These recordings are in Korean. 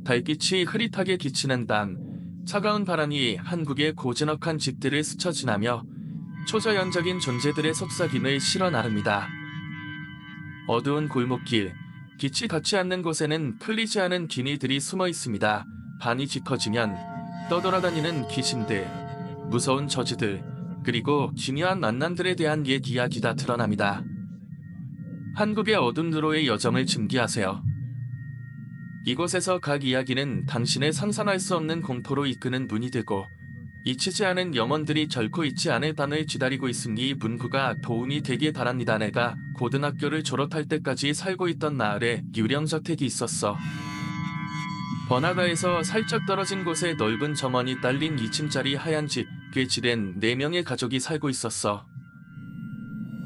달빛이 흐릿하게 비치는 밤, 차가운 바람이 한국의 고즈넉한 집들을 스쳐 지나며 초자연적인 존재들의 속삭임을 실어 나릅니다. 어두운 골목길, 빛이 닿지 않는 곳에는 풀리지 않은 기니들이 숨어 있습니다. 밤이 짙어지면 떠돌아다니는 귀신들, 무서운 저주들, 그리고 기묘한 만남들에 대한 옛 이야기가 드러납니다. 한국의 어둠 누로의 여정을 증기하세요. 이곳에서 각 이야기는 당신의 상상할 수 없는 공포로 이끄는 문이 되고 잊히지 않은 영혼들이 결코 잊지 않을 밤을 기다리고 있으니 이 문구가 도움이 되길 바랍니다. 내가 고등학교를 졸업할 때까지 살고 있던 마을에 유령저택이 있었어. 번화가에서 살짝 떨어진 곳에 넓은 정원이 딸린 2층짜리 하얀 집, 꽤 지된 4명의 가족이 살고 있었어.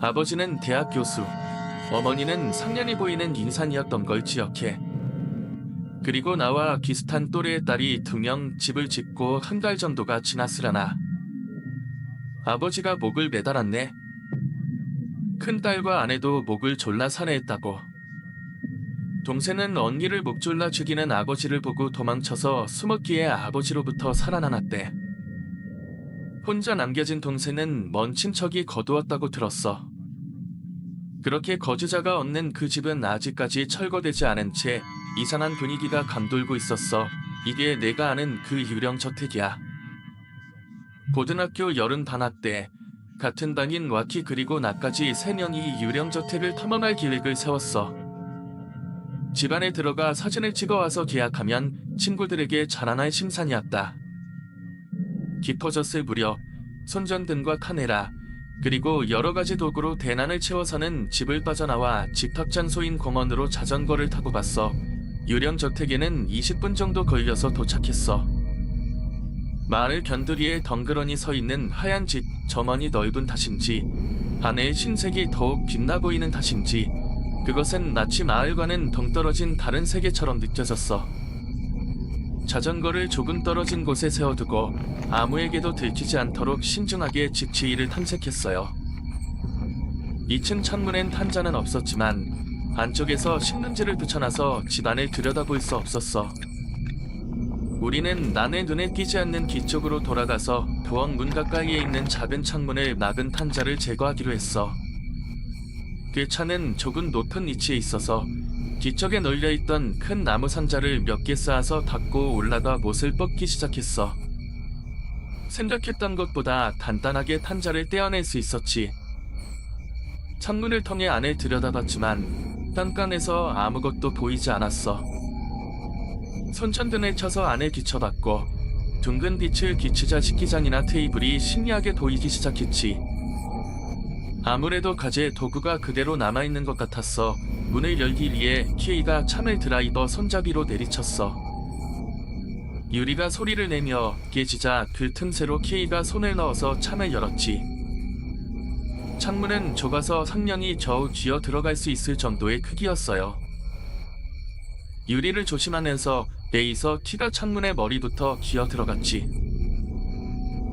아버지는 대학 교수, 어머니는 상년이 보이는 인산이었던 걸 기억해. 그리고 나와 비슷한 또래의 딸이 2명 집을 짓고 한 달 정도가 지났으려나. 아버지가 목을 매달았네. 큰딸과 아내도 목을 졸라 살해했다고. 동생은 언니를 목 졸라 죽이는 아버지를 보고 도망쳐서 숨었기에 아버지로부터 살아남았대. 혼자 남겨진 동생은 먼 친척이 거두었다고 들었어. 그렇게 거주자가 없는 그 집은 아직까지 철거되지 않은 채 이상한 분위기가 감돌고 있었어. 이게 내가 아는 그 유령저택이야. 고등학교 여름 방학 때 같은 반인 와키 그리고 나까지 3명이 유령저택을 탐험할 계획을 세웠어. 집안에 들어가 사진을 찍어와서 계약하면 친구들에게 자랑할 심산이었다. 깊어졌을 무렵 손전등과 카메라 그리고 여러가지 도구로 대난을 채워서는 집을 빠져나와 집합 장소인 공원으로 자전거를 타고 갔어. 유령저택에는 20분 정도 걸려서 도착했어. 마을 견두리에 덩그러니 서있는 하얀 집, 정원이 넓은 탓인지 안의 신색이 더욱 빛나 보이는 탓인지 그것은 마치 마을과는 동떨어진 다른 세계처럼 느껴졌어. 자전거를 조금 떨어진 곳에 세워두고 아무에게도 들키지 않도록 신중하게 집 지위를 탐색했어요. 2층 창문엔 탄자는 없었지만 안쪽에서 신문지를 붙여놔서 집안을 들여다볼 수 없었어. 우리는 남의 눈에 띄지 않는 뒤쪽으로 돌아가서 부엌 문 가까이에 있는 작은 창문을 막은 탄자를 제거하기로 했어. 그 차는 조금 높은 위치에 있어서 뒤쪽에 널려있던 큰 나무 상자를 몇 개 쌓아서 닫고 올라가 못을 뽑기 시작했어. 생각했던 것보다 간단하게 탄자를 떼어낼 수 있었지. 창문을 통해 안을 들여다봤지만 깜깜해서 아무것도 보이지 않았어. 손전등을 쳐서 안을 비춰봤고 둥근 빛을 비추자 식기장이나 테이블이 신기하게 보이기 시작했지. 아무래도 가재 도구가 그대로 남아있는 것 같았어. 문을 열기 위해 키이가 참을 드라이버 손잡이로 내리쳤어. 유리가 소리를 내며 깨지자 그 틈새로 키이가 손을 넣어서 참을 열었지. 창문은 좁아서 상년이 겨우 쥐어 들어갈 수 있을 정도의 크기였어요. 유리를 조심하면서 레이서 키가 창문의 머리부터 기어 들어갔지.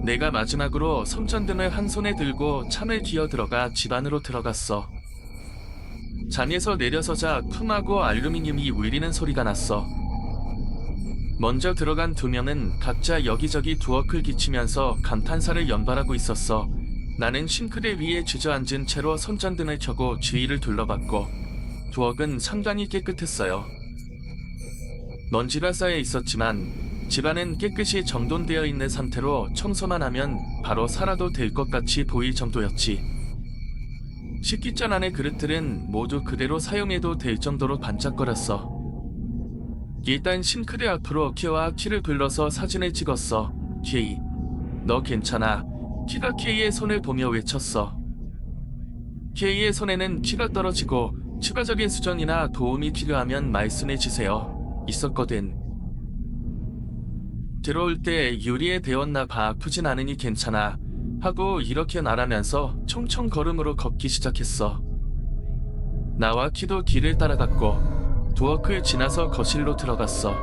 내가 마지막으로 손전등을 한 손에 들고 참을 기어 들어가 집 안으로 들어갔어. 잔에서 내려서자 쿵하고 알루미늄이 울리는 소리가 났어. 먼저 들어간 2명은 각자 여기저기 두억을 기치면서 감탄사를 연발하고 있었어. 나는 싱크대 위에 주저앉은 채로 손전등을 켜고 주위를 둘러봤고 두억은 상당히 깨끗했어요. 먼지가 쌓여 있었지만 집안은 깨끗이 정돈되어 있는 상태로 청소만 하면 바로 살아도 될 것 같이 보일 정도였지. 식기잔 안의 그릇들은 모두 그대로 사용해도 될 정도로 반짝거렸어. 일단 싱크대 앞으로 키와 키를 불러서 사진을 찍었어. 키, 너 괜찮아? 키가 키의 손을 보며 외쳤어. 키의 손에는 키가 떨어지고 추가적인 수정이나 도움이 필요하면 말씀해 주세요. 있었거든. 들어올 때 유리에 베었나 봐. 아프진 않으니 괜찮아 하고 이렇게 말하면서 총총 걸음으로 걷기 시작했어. 나와 키도 길을 따라갔고 두억을 지나서 거실로 들어갔어.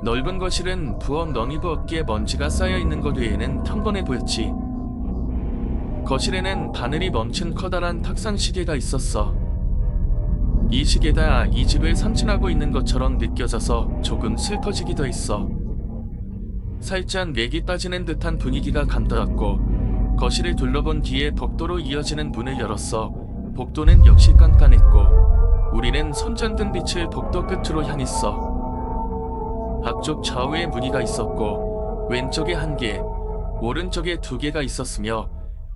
넓은 거실은 부엌 너미부 어깨에 먼지가 쌓여있는 것 외에는 평범해 보였지. 거실에는 바늘이 멈춘 커다란 탁상 시계가 있었어. 이 시계가 이 집을 선진하고 있는 것처럼 느껴져서 조금 슬퍼지기도 했어. 살짝 맥이 빠지는 듯한 분위기가 감돌았고 거실을 둘러본 뒤에 복도로 이어지는 문을 열었어. 복도는 역시 깜깜했고 우리는 손전등 빛을 복도 끝으로 향했어. 앞쪽 좌우에 무늬가 있었고 왼쪽에 한 개, 오른쪽에 두 개가 있었으며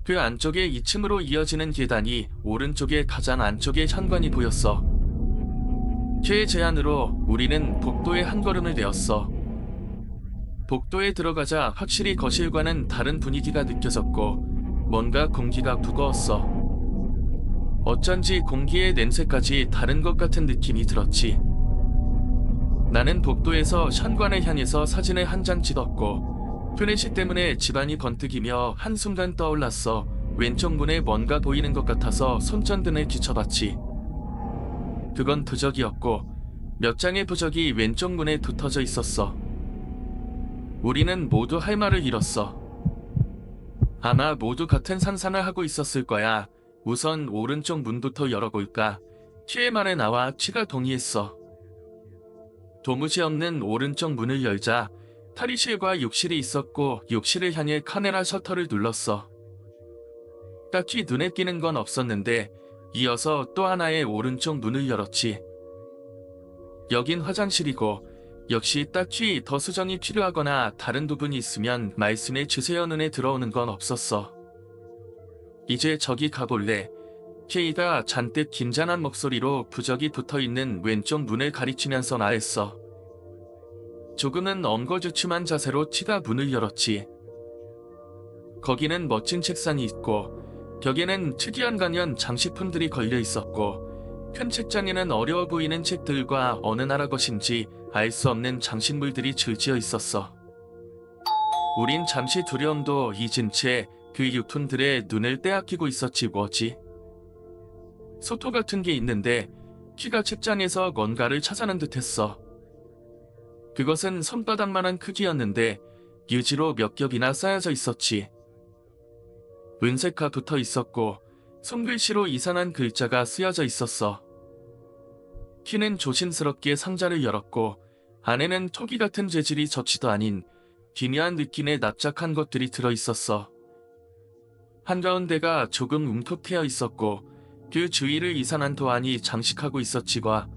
그 안쪽에 2층으로 이어지는 계단이 오른쪽에 가장 안쪽에 현관이 보였어. 그의 제안으로 우리는 복도에 한 걸음을 내었어. 복도에 들어가자 확실히 거실과는 다른 분위기가 느껴졌고 뭔가 공기가 무거웠어. 어쩐지 공기의 냄새까지 다른 것 같은 느낌이 들었지. 나는 복도에서 현관을 향해서 사진을 한 장 찍었고 플래시 때문에 집안이 번뜩이며 한순간 떠올랐어. 왼쪽 문에 뭔가 보이는 것 같아서 손전등을 비춰봤지. 그건 부적이었고 몇 장의 부적이 왼쪽 문에 붙어져 있었어. 우리는 모두 할 말을 잃었어. 아마 모두 같은 상상을 하고 있었을 거야. 우선 오른쪽 문부터 열어볼까? 키의 말에 나와 키가 동의했어. 도무지 없는 오른쪽 문을 열자 탈의실과 욕실이 있었고 욕실을 향해 카메라 셔터를 눌렀어. 딱히 눈에 띄는 건 없었는데 이어서 또 하나의 오른쪽 문을 열었지. 여긴 화장실이고 역시 딱히 더 수정이 필요하거나 다른 부분이 있으면 말씀해 주세요. 눈에 들어오는 건 없었어. 이제 저기 가볼래? 케이가 잔뜩 긴장한 목소리로 부적이 붙어있는 왼쪽 문을 가리키면서 말했어. 조금은 엉거주춤한 자세로 티가 문을 열었지. 거기는 멋진 책상이 있고 벽에는 특이한 관련 장식품들이 걸려 있었고 큰 책장에는 어려워 보이는 책들과 어느 나라 것인지 알 수 없는 장식물들이 줄지어 있었어. 우린 잠시 두려움도 잊은 채 그 유품들에 눈을 떼아끼고 있었지 뭐지. 소토 같은 게 있는데 키가 책장에서 뭔가를 찾아낸 듯했어. 그것은 손바닥만한 크기였는데 유지로 몇 겹이나 쌓여져 있었지. 은색화 붙어 있었고 손글씨로 이상한 글자가 쓰여져 있었어. 키는 조심스럽게 상자를 열었고 안에는 토기 같은 재질이 접시도 아닌 기묘한 느낌의 납작한 것들이 들어있었어. 한가운데가 조금 움푹 있었고 그 주위를 이상한 도안이 장식하고 있었지과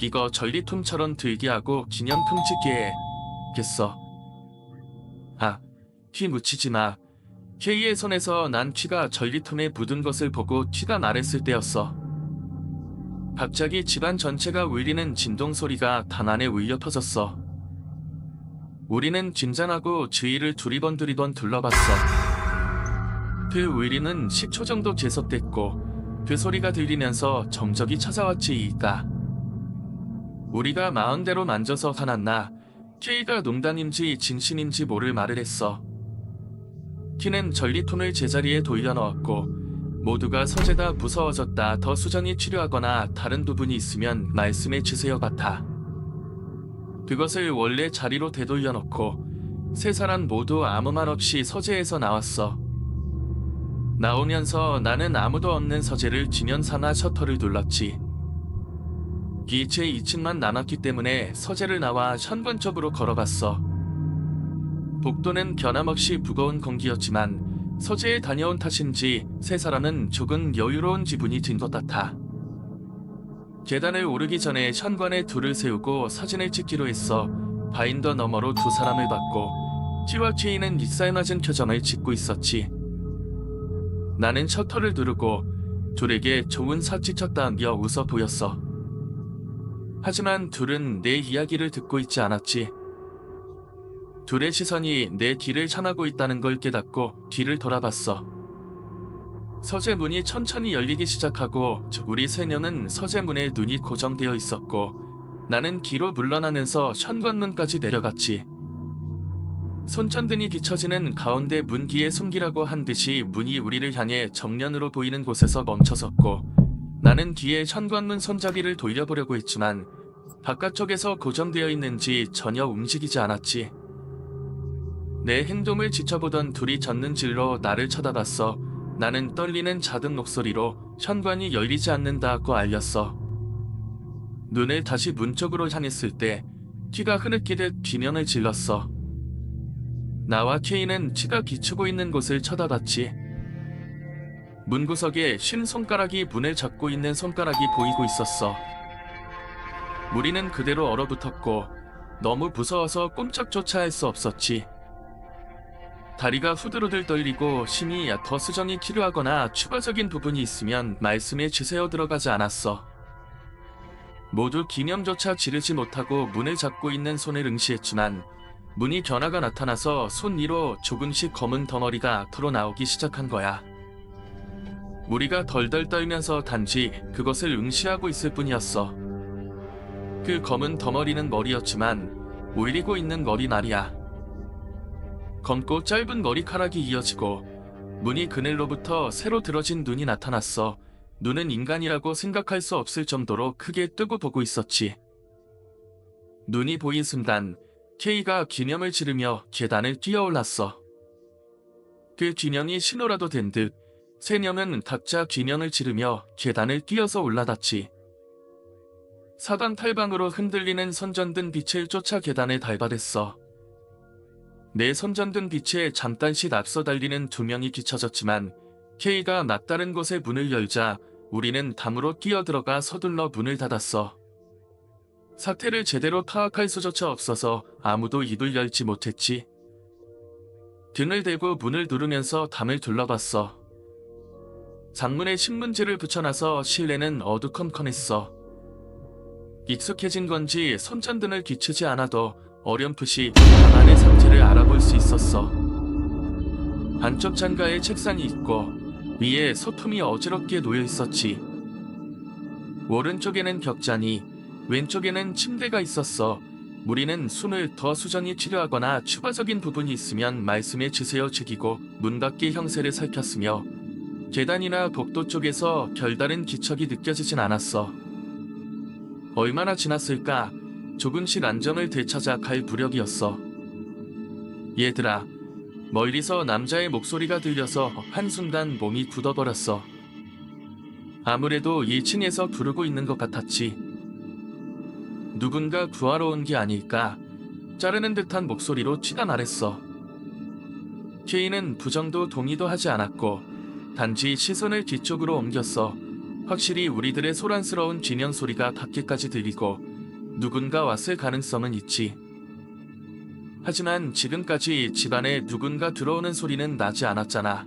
이거 전리품처럼 들게 하고 기념품 찍게겠어. 아, 티 묻히지 마. K의 손에서 난 티가 전리품에 묻은 것을 보고 티가 나랬을 때였어. 갑자기 집안 전체가 울리는 진동 소리가 단 안에 울려 퍼졌어. 우리는 긴장하고 주위를 두리번 둘러봤어. 그 울리는 10초 정도 계속됐고 그 소리가 들리면서 정적이 찾아왔지이까. 우리가 마음대로 만져서 화났나 K가 농담인지 진심인지 모를 말을 했어. 키는 전리톤을 제자리에 돌려넣었고 모두가 서재다 무서워졌다 더 수정이 필요하거나 다른 부분이 있으면 말씀해 주세요 같아. 그것을 원래 자리로 되돌려놓고 세 사람 모두 아무 말 없이 서재에서 나왔어. 나오면서 나는 아무도 없는 서재를 지면 삼아 셔터를 눌렀지. 이제 2층만 남았기 때문에 서재를 나와 현관 쪽으로 걸어갔어. 복도는 변함없이 무거운 공기였지만 서재에 다녀온 탓인지 세 사람은 조금 여유로운 기분이 든 것 같아. 계단을 오르기 전에 현관에 둘을 세우고 사진을 찍기로 했어. 바인더 너머로 두 사람을 봤고 T와 K는 익살맞은 표정을 짓고 있었지. 나는 셔터를 누르고 둘에게 좋은 사치 쳤다며 웃어 보였어. 하지만 둘은 내 이야기를 듣고 있지 않았지. 둘의 시선이 내 뒤를 향하고 있다는 걸 깨닫고 뒤를 돌아봤어. 서재 문이 천천히 열리기 시작하고 우리 세 명은 서재 문에 눈이 고정되어 있었고 나는 뒤로 물러나면서 현관문까지 내려갔지. 손전등이 비춰지는 가운데 문 뒤에 숨기라고 한 듯이 문이 우리를 향해 정면으로 보이는 곳에서 멈춰섰고 나는 뒤에 현관문 손잡이를 돌려보려고 했지만 바깥쪽에서 고정되어 있는지 전혀 움직이지 않았지. 내 행동을 지켜보던 둘이 젖는질로 나를 쳐다봤어. 나는 떨리는 작은 목소리로 현관이 열리지 않는다고 알렸어. 눈을 다시 문 쪽으로 향했을 때 키가 흐느끼듯 비명을 질렀어. 나와 케이는 키가 비추고 있는 곳을 쳐다봤지. 문구석에 쉰 손가락이 문을 잡고 있는 손가락이 보이고 있었어. 우리는 그대로 얼어붙었고 너무 무서워서 꼼짝조차 할 수 없었지. 다리가 후들후들 떨리고 심히 더 수정이 필요하거나 추가적인 부분이 있으면 말씀해 주세요 들어가지 않았어. 모두 기념조차 지르지 못하고 문을 잡고 있는 손을 응시했지만 문이 변화가 나타나서 손 위로 조금씩 검은 덩어리가 앞으로 나오기 시작한 거야. 우리가 덜덜 떨면서 단지 그것을 응시하고 있을 뿐이었어. 그 검은 덩어리는 머리였지만 올리고 있는 머리날이야. 검고 짧은 머리카락이 이어지고 문이 그늘로부터 새로 들어진 눈이 나타났어. 눈은 인간이라고 생각할 수 없을 정도로 크게 뜨고 보고 있었지. 눈이 보인 순간 케이가 기념을 지르며 계단을 뛰어올랐어. 그 균형이 신호라도 된 듯 세 명은 각자 균형을 지르며 계단을 뛰어서 올라갔지. 사방팔방으로 흔들리는 선전등 빛을 쫓아 계단을 달받았어. 내 선전등 빛에 잠깐씩 앞서 달리는 두 명이 뒤처졌지만 케이가 낯다른 곳에 문을 열자 우리는 담으로 끼어들어가 서둘러 문을 닫았어. 사태를 제대로 파악할 수조차 없어서 아무도 입을 열지 못했지. 등을 대고 문을 누르면서 담을 둘러봤어. 장문에 신문지를 붙여놔서 실내는 어두컴컴했어. 익숙해진 건지 손전등을 비추지 않아도 어렴풋이 방 안의 상태를 알아볼 수 있었어. 안쪽 창가에 책상이 있고 위에 소품이 어지럽게 놓여 있었지. 오른쪽에는 격자니 왼쪽에는 침대가 있었어. 우리는 숨을 더 수정이 필요하거나 추가적인 부분이 있으면 말씀해 주세요 죽이고 문 밖의 형세를 살폈으며 계단이나 복도 쪽에서 별다른 기척이 느껴지진 않았어. 얼마나 지났을까? 조금씩 안정을 되찾아 갈 무렵이었어. 얘들아, 멀리서 남자의 목소리가 들려서 한순간 몸이 굳어버렸어. 아무래도 1층에서 부르고 있는 것 같았지. 누군가 구하러 온 게 아닐까? 자르는 듯한 목소리로 티가 나랬어. 케이는 부정도 동의도 하지 않았고 단지 시선을 뒤쪽으로 옮겼어. 확실히 우리들의 소란스러운 진연 소리가 밖에까지 들리고 누군가 왔을 가능성은 있지. 하지만 지금까지 집안에 누군가 들어오는 소리는 나지 않았잖아.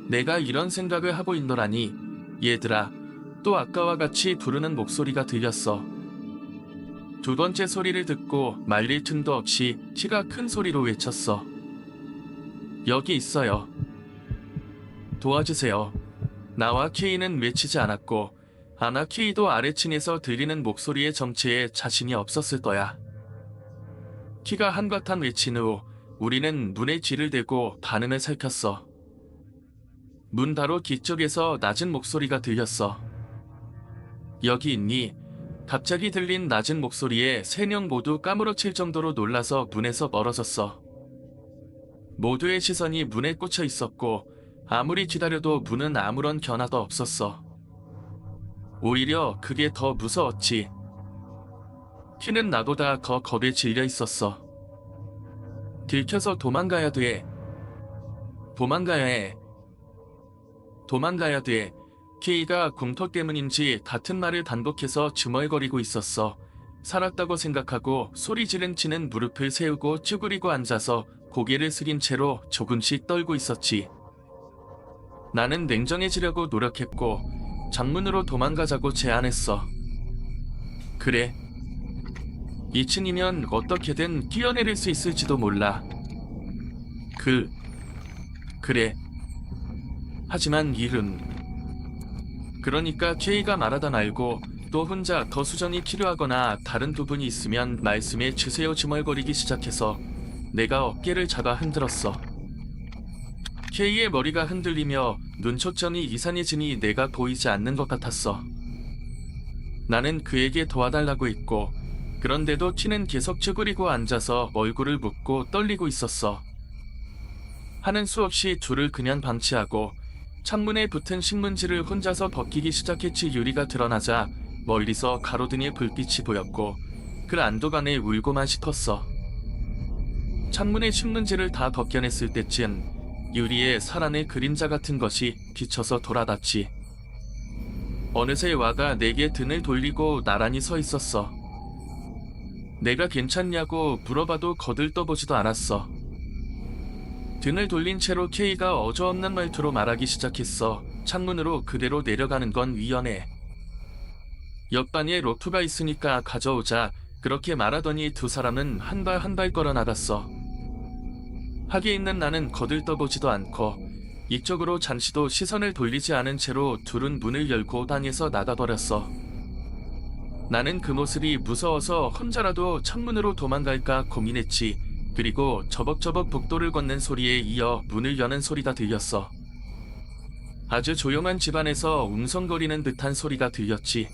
내가 이런 생각을 하고 있노라니 얘들아, 또 아까와 같이 부르는 목소리가 들렸어. 두 번째 소리를 듣고 말릴 틈도 없이 키가 큰 소리로 외쳤어. 여기 있어요. 도와주세요. 나와 케이는 외치지 않았고 아마 케이도 아래층에서 들리는 목소리의 정체에 자신이 없었을 거야. 키가 한바탕 외친 후 우리는 문에 쥐를 대고 반응을 살폈어. 문 바로 뒤쪽에서 낮은 목소리가 들렸어. 여기 있니? 갑자기 들린 낮은 목소리에 세 명 모두 까무러칠 정도로 놀라서 문에서 멀어졌어. 모두의 시선이 문에 꽂혀 있었고 아무리 기다려도 문은 아무런 변화도 없었어. 오히려 그게 더 무서웠지. 키는 나보다 더 겁에 질려 있었어. 들켜서 도망가야 돼. 도망가야 해. 도망가야 돼. 케이가 공터 때문인지 같은 말을 반복해서 중얼거리고 있었어. 살았다고 생각하고 소리 지른 치는 무릎을 세우고 쭈그리고 앉아서 고개를 숙인 채로 조금씩 떨고 있었지. 나는 냉정해지려고 노력했고 창문으로 도망가자고 제안했어. 그래. 2층이면 어떻게든 뛰어내릴 수 있을지도 몰라. 그래. 하지만 일은. 그러니까 케이가 말하다 말고 또 혼자 더 수정이 필요하거나 다른 부분이 있으면 말씀해 주세요 주멀거리기 시작해서 내가 어깨를 잡아 흔들었어. 케이의 머리가 흔들리며 눈초점이 이산해지니 내가 보이지 않는 것 같았어. 나는 그에게 도와달라고 했고 그런데도 티는 계속 쭈그리고 앉아서 얼굴을 묻고 떨리고 있었어. 하는 수 없이 줄을 그냥 방치하고 창문에 붙은 신문지를 혼자서 벗기기 시작했지. 유리가 드러나자 멀리서 가로등의 불빛이 보였고 그 안도감에 울고만 싶었어. 창문의 신문지를 다 벗겨냈을 때쯤 유리에 사람의 그림자 같은 것이 비쳐서 돌아닿지. 어느새 와가 내게 등을 돌리고 나란히 서 있었어. 내가 괜찮냐고 물어봐도 거들떠보지도 않았어. 등을 돌린 채로 K가 어저없는 말투로 말하기 시작했어. 창문으로 그대로 내려가는 건 위험해. 옆방에 로프가 있으니까 가져오자. 그렇게 말하더니 두 사람은 한 발 한 발 걸어 나갔어. 하기에 있는 나는 거들떠보지도 않고 이쪽으로 잠시도 시선을 돌리지 않은 채로 둘은 문을 열고 방에서 나가버렸어. 나는 그 모습이 무서워서 혼자라도 창문으로 도망갈까 고민했지. 그리고 저벅저벅 복도를 걷는 소리에 이어 문을 여는 소리가 들렸어. 아주 조용한 집안에서 웅성거리는 듯한 소리가 들렸지.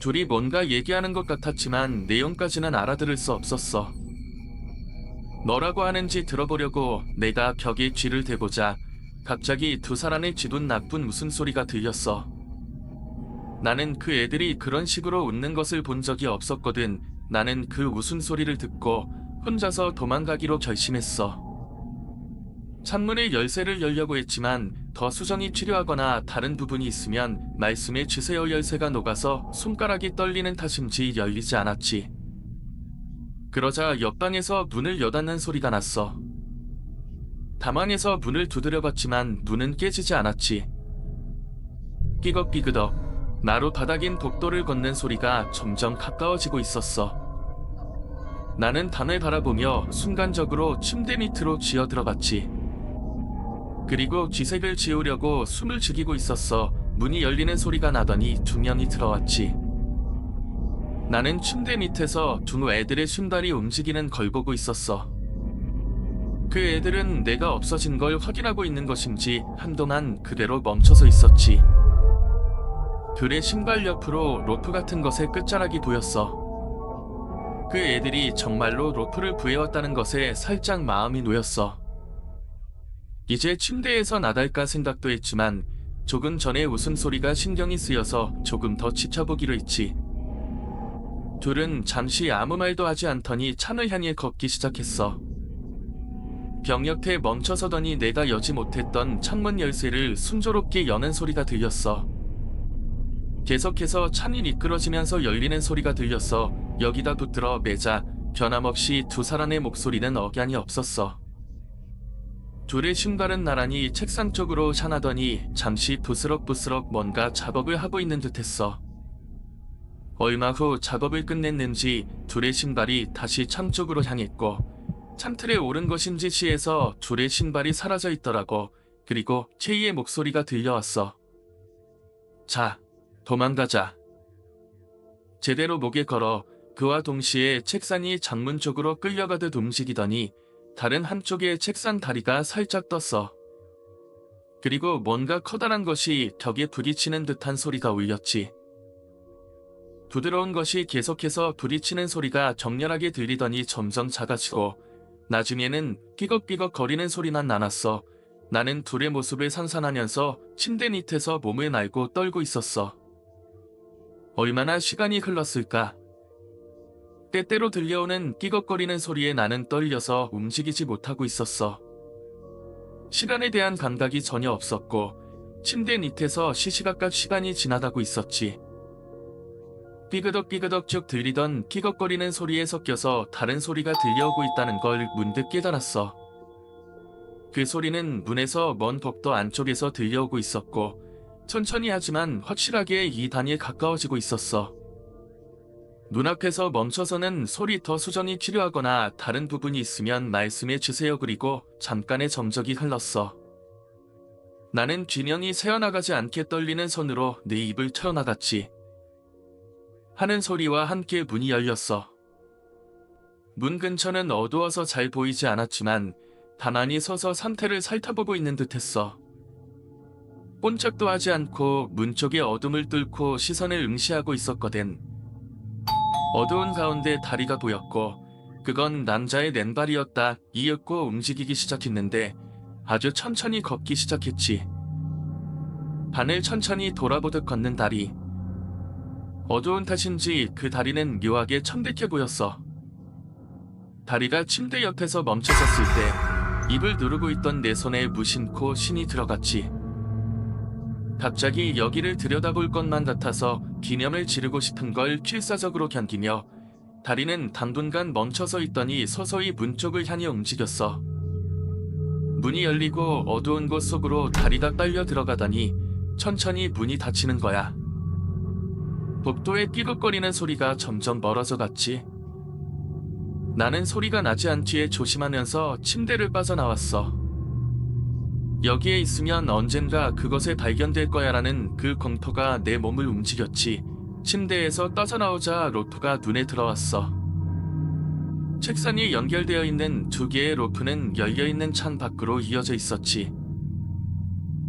둘이 뭔가 얘기하는 것 같았지만 내용까지는 알아들을 수 없었어. 뭐라고 하는지 들어보려고 내가 벽에 쥐를 대보자 갑자기 두 사람의 쥐둔 나쁜 웃음소리가 들렸어. 나는 그 애들이 그런 식으로 웃는 것을 본 적이 없었거든. 나는 그 웃음소리를 듣고 혼자서 도망가기로 결심했어. 창문의 열쇠를 열려고 했지만 더 수정이 필요하거나 다른 부분이 있으면 말씀해 주세요. 열쇠가 녹아서 손가락이 떨리는 탓인지 열리지 않았지. 그러자 옆방에서 문을 여닫는 소리가 났어. 다방에서 문을 두드려봤지만 문은 깨지지 않았지. 삐걱삐그덕 나로 바닥인 복도를 걷는 소리가 점점 가까워지고 있었어. 나는 담을 바라보며 순간적으로 침대 밑으로 쥐어들어갔지. 그리고 쥐색을 지우려고 숨을 죽이고 있었어. 문이 열리는 소리가 나더니 두 명이 들어왔지. 나는 침대 밑에서 두 애들의 신발이 움직이는 걸 보고 있었어. 그 애들은 내가 없어진 걸 확인하고 있는 것인지 한동안 그대로 멈춰서 있었지. 둘의 신발 옆으로 로프 같은 것의 끝자락이 보였어. 그 애들이 정말로 로프를 구해왔다는 것에 살짝 마음이 놓였어. 이제 침대에서 나갈까 생각도 했지만 조금 전에 웃음소리가 신경이 쓰여서 조금 더 지켜보기로 했지. 둘은 잠시 아무 말도 하지 않더니 창을 향해 걷기 시작했어. 벽 옆에 멈춰서더니 내가 여지 못했던 창문 열쇠를 순조롭게 여는 소리가 들렸어. 계속해서 창이 미끄러지면서 열리는 소리가 들렸어. 여기다 붙들어 매자 변함없이 두 사람의 목소리는 억양이 없었어. 둘의 신발은 나란히 책상 쪽으로 향하더니 잠시 부스럭부스럭 뭔가 작업을 하고 있는 듯했어. 얼마 후 작업을 끝냈는지 둘의 신발이 다시 창 쪽으로 향했고 창틀에 오른 것인지 시에서 둘의 신발이 사라져 있더라고. 그리고 K의 목소리가 들려왔어. 자, 도망가자. 제대로 목에 걸어. 그와 동시에 책상이 창문 쪽으로 끌려가듯 움직이더니 다른 한쪽의 책상 다리가 살짝 떴어. 그리고 뭔가 커다란 것이 벽에 부딪히는 듯한 소리가 울렸지. 부드러운 것이 계속해서 부딪히는 소리가 격렬하게 들리더니 점점 작아지고 나중에는 삐걱삐걱 거리는 소리만 나눴어. 나는 둘의 모습을 상상하면서 침대 밑에서 몸을 날고 떨고 있었어. 얼마나 시간이 흘렀을까? 때때로 들려오는 삐걱거리는 소리에 나는 떨려서 움직이지 못하고 있었어. 시간에 대한 감각이 전혀 없었고 침대 밑에서 시시각각 시간이 지나가고 있었지. 삐그덕삐그덕 쭉 들리던 삐걱거리는 소리에 섞여서 다른 소리가 들려오고 있다는 걸 문득 깨달았어. 그 소리는 문에서 먼 복도 안쪽에서 들려오고 있었고 천천히 하지만 확실하게 이 단위에 가까워지고 있었어. 눈앞에서 멈춰서는 소리 더 수정이 필요하거나 다른 부분이 있으면 말씀해 주세요. 그리고 잠깐의 정적이 흘렀어. 나는 균형이 새어나가지 않게 떨리는 손으로 내 입을 털어나갔지. 하는 소리와 함께 문이 열렸어. 문 근처는 어두워서 잘 보이지 않았지만 가만히 서서 상태를 살펴보고 있는 듯했어. 꼼짝도 하지 않고 문 쪽의 어둠을 뚫고 시선을 응시하고 있었거든. 어두운 가운데 다리가 보였고 그건 남자의 맨발이었다. 이윽고 움직이기 시작했는데 아주 천천히 걷기 시작했지. 반을 천천히 돌아보듯 걷는 다리. 어두운 탓인지 그 다리는 묘하게 천백해 보였어. 다리가 침대 옆에서 멈춰섰을 때 입을 누르고 있던 내 손에 무심코 신이 들어갔지. 갑자기 여기를 들여다볼 것만 같아서 기념을 지르고 싶은 걸 필사적으로 견디며 다리는 당분간 멈춰서 있더니 서서히 문 쪽을 향해 움직였어. 문이 열리고 어두운 곳 속으로 다리가 빨려 들어가더니 천천히 문이 닫히는 거야. 복도에 삐걱거리는 소리가 점점 멀어져 갔지. 나는 소리가 나지 않기에 조심하면서 침대를 빠져나왔어. 여기에 있으면 언젠가 그것에 발견될 거야라는 그 공포가 내 몸을 움직였지. 침대에서 떠져나오자 로프가 눈에 들어왔어. 책상이 연결되어 있는 두 개의 로프는 열려있는 창 밖으로 이어져 있었지.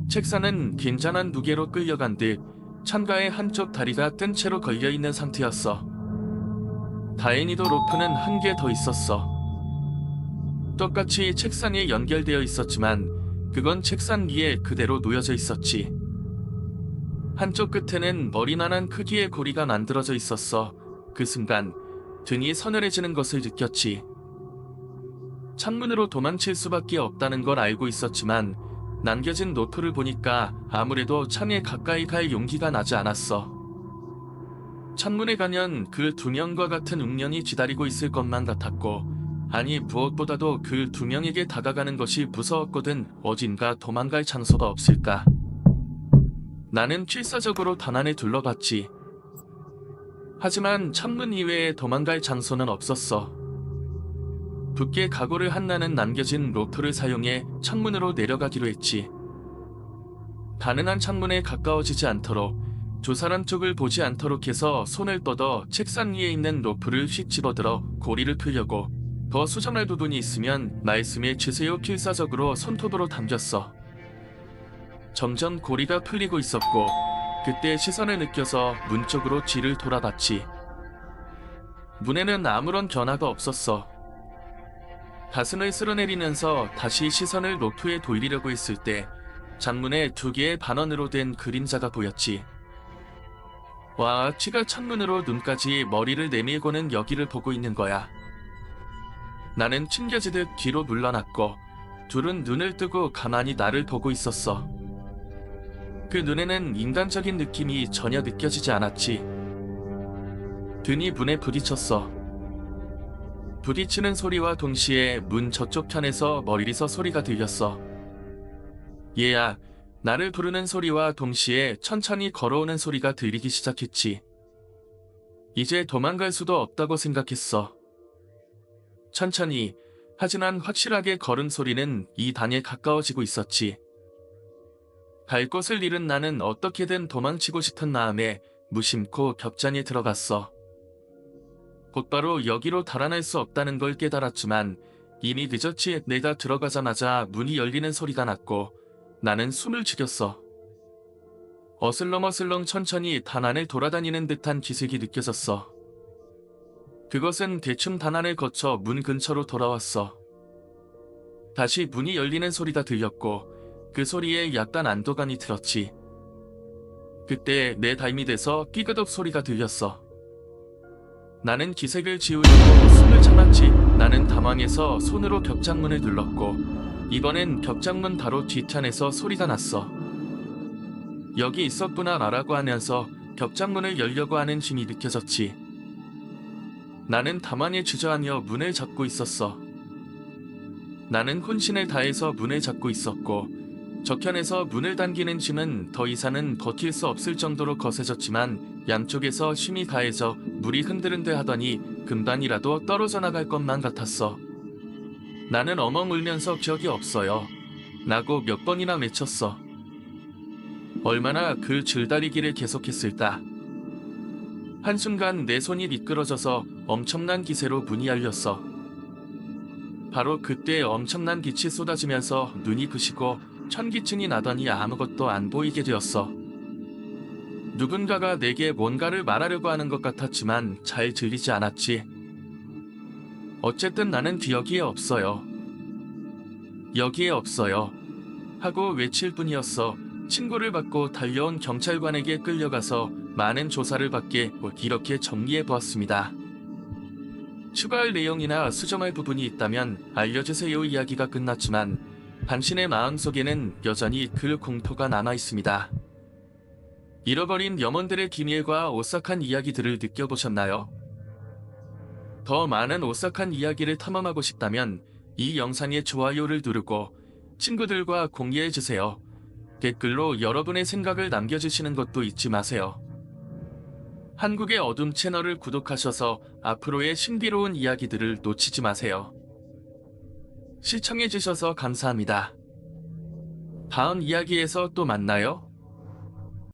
책상은 긴장한 무게로 끌려간 듯 창가의 한쪽 다리가 뜬 채로 걸려있는 상태였어. 다행히도 로프는 한 개 더 있었어. 똑같이 책상에 연결되어 있었지만 그건 책상 위에 그대로 놓여져 있었지. 한쪽 끝에는 머리만한 크기의 고리가 만들어져 있었어. 그 순간 등이 서늘해지는 것을 느꼈지. 창문으로 도망칠 수밖에 없다는 걸 알고 있었지만 남겨진 노트를 보니까 아무래도 창에 가까이 갈 용기가 나지 않았어. 창문에 가면 그 두 명과 같은 웅년이 기다리고 있을 것만 같았고, 아니 무엇보다도 그 두 명에게 다가가는 것이 무서웠거든. 어딘가 도망갈 장소가 없을까. 나는 필사적으로 단안에 둘러봤지. 하지만 창문 이외에 도망갈 장소는 없었어. 굳게 각오를 한 나는 남겨진 로프를 사용해 창문으로 내려가기로 했지. 가능한 창문에 가까워지지 않도록, 두 사람 쪽을 보지 않도록 해서 손을 뻗어 책상 위에 있는 로프를 휙 집어들어 고리를 풀려고, 더 수정할 부분이 있으면 말씀해 주세요. 필사적으로 손톱으로 당겼어. 점점 고리가 풀리고 있었고 그때 시선을 느껴서 문 쪽으로 뒤를 돌아봤지. 문에는 아무런 변화가 없었어. 가슴을 쓸어내리면서 다시 시선을 로프에 돌리려고 했을 때 창문에 두 개의 반원으로 된 그림자가 보였지. 와, 치가 창문으로 눈까지 머리를 내밀고는 여기를 보고 있는 거야. 나는 튕겨지듯 뒤로 물러났고 둘은 눈을 뜨고 가만히 나를 보고 있었어. 그 눈에는 인간적인 느낌이 전혀 느껴지지 않았지. 등이 문에 부딪혔어. 부딪히는 소리와 동시에 문 저쪽 편에서 멀리서 소리가 들렸어. 얘야, 나를 부르는 소리와 동시에 천천히 걸어오는 소리가 들리기 시작했지. 이제 도망갈 수도 없다고 생각했어. 천천히, 하지만 확실하게 걸음 소리는 이 단에 가까워지고 있었지. 갈 곳을 잃은 나는 어떻게든 도망치고 싶은 마음에 무심코 벽장에 들어갔어. 곧바로 여기로 달아날 수 없다는 걸 깨달았지만 이미 늦었지. 내가 들어가자마자 문이 열리는 소리가 났고 나는 숨을 죽였어. 어슬렁어슬렁 천천히 단 안을 돌아다니는 듯한 기색이 느껴졌어. 그것은 대충 단 안을 거쳐 문 근처로 돌아왔어. 다시 문이 열리는 소리가 들렸고 그 소리에 약간 안도감이 들었지. 그때 내 발밑에서 삐그덕 소리가 들렸어. 나는 기색을 지우려고 숨을 참았지. 나는 당황해서 손으로 벽장문을 눌렀고 이번엔 벽장문 바로 뒤편에서 소리가 났어. 여기 있었구나 라고 하면서 벽장문을 열려고 하는 힘이 느껴졌지. 나는 당황에 주저하며 문을 잡고 있었어. 나는 혼신을 다해서 문을 잡고 있었고 저편에서 문을 당기는 힘은 더 이상은 버틸 수 없을 정도로 거세졌지만 양쪽에서 힘이 가해져 물이 흔들흔들 하더니 금방이라도 떨어져 나갈 것만 같았어. 나는 엉엉 울면서 기억이 없어요 라고 몇 번이나 외쳤어. 얼마나 그 줄다리기를 계속했을까. 한순간 내 손이 미끄러져서 엄청난 기세로 문이 열렸어. 바로 그때 엄청난 빛이 쏟아지면서 눈이 부시고 천기층이 나더니 아무것도 안 보이게 되었어. 누군가가 내게 뭔가를 말하려고 하는 것 같았지만 잘 들리지 않았지. 어쨌든 나는 여기에 없어요. 여기에 없어요. 하고 외칠 뿐이었어. 친구를 받고 달려온 경찰관에게 끌려가서 많은 조사를 받게 이렇게 정리해 보았습니다. 추가할 내용이나 수정할 부분이 있다면 알려주세요. 이야기가 끝났지만 당신의 마음속에는 여전히 그 공포가 남아 있습니다. 잃어버린 염원들의 기밀과 오싹한 이야기들을 느껴보셨나요? 더 많은 오싹한 이야기를 탐험하고 싶다면 이 영상에 좋아요를 누르고 친구들과 공유해주세요. 댓글로 여러분의 생각을 남겨주시는 것도 잊지 마세요. 한국의 어둠 채널을 구독하셔서 앞으로의 신비로운 이야기들을 놓치지 마세요. 시청해주셔서 감사합니다. 다음 이야기에서 또 만나요.